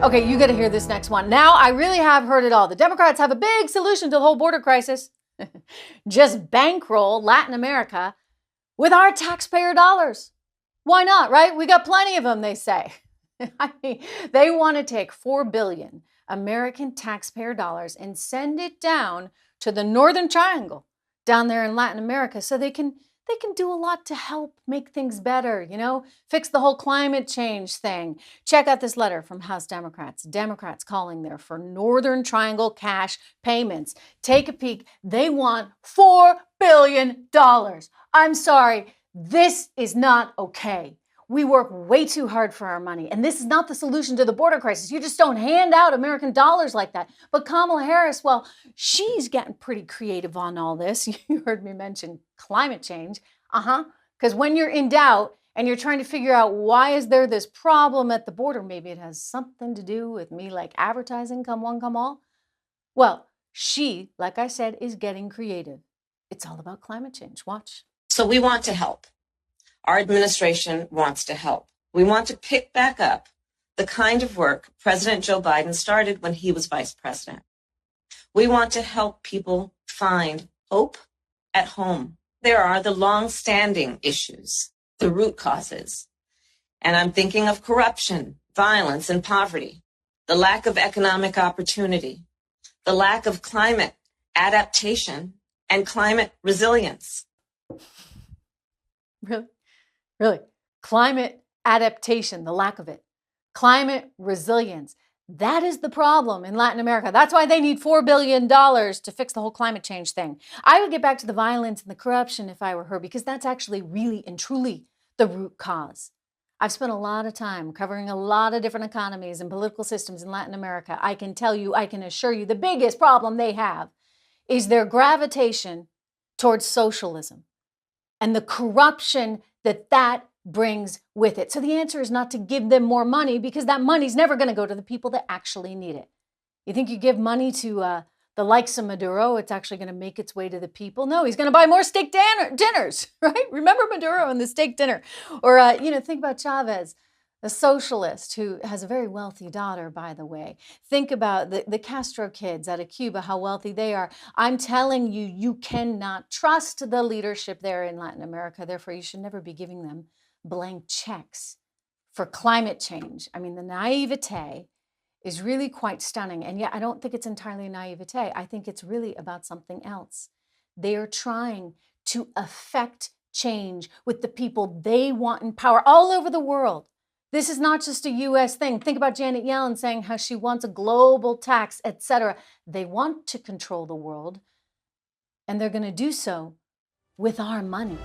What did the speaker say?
Okay, you got to hear this next one. Now, I really have heard it all. The Democrats have a big solution to the whole border crisis. Just bankroll Latin America with our taxpayer dollars. Why not, right? We got plenty of them, they say. I mean, they want to take 4 billion American taxpayer dollars and send it down to the Northern Triangle down there in Latin America so they can do a lot to help make things better, fix the whole climate change thing. Check out this letter from House Democrats. Democrats calling there for Northern Triangle cash payments. Take a peek. They want $4 billion. I'm sorry, this is not okay. We work way too hard for our money, and this is not the solution to the border crisis. You just don't hand out American dollars like that. But Kamala Harris, well, she's getting pretty creative on all this. You heard me mention climate change. Because when you're in doubt and you're trying to figure out why is there this problem at the border, maybe it has something to do with me like advertising, come one, come all. Well, she, like I said, is getting creative. It's all about climate change. Watch. So we want to help. Our administration wants to help. We want to pick back up the kind of work President Joe Biden started when he was vice president. We want to help people find hope at home. There are the long-standing issues, the root causes. And I'm thinking of corruption, violence, and poverty, the lack of economic opportunity, the lack of climate adaptation and climate resilience. Really? Climate adaptation, the lack of it. Climate resilience. That is the problem in Latin America. That's why they need $4 billion to fix the whole climate change thing. I would get back to the violence and the corruption if I were her, because that's actually really and truly the root cause. I've spent a lot of time covering a lot of different economies and political systems in Latin America. I can tell you, I can assure you, the biggest problem they have is their gravitation towards socialism and the corruption that brings with it. So the answer is not to give them more money, because that money's never going to go to the people that actually need it. You think you give money to the likes of Maduro, it's actually going to make its way to the people? No, he's going to buy more steak dinners, right? Remember Maduro and the steak dinner? Or, think about Chavez, a socialist who has a very wealthy daughter, by the way. Think about the Castro kids out of Cuba, how wealthy they are. I'm telling you, you cannot trust the leadership there in Latin America. Therefore, you should never be giving them blank checks for climate change. I mean, the naivete is really quite stunning. And yet, I don't think it's entirely naivete. I think it's really about something else. They are trying to affect change with the people they want in power all over the world. This is not just a U.S. thing. Think about Janet Yellen saying how she wants a global tax, etc. They want to control the world, and they're going to do so with our money.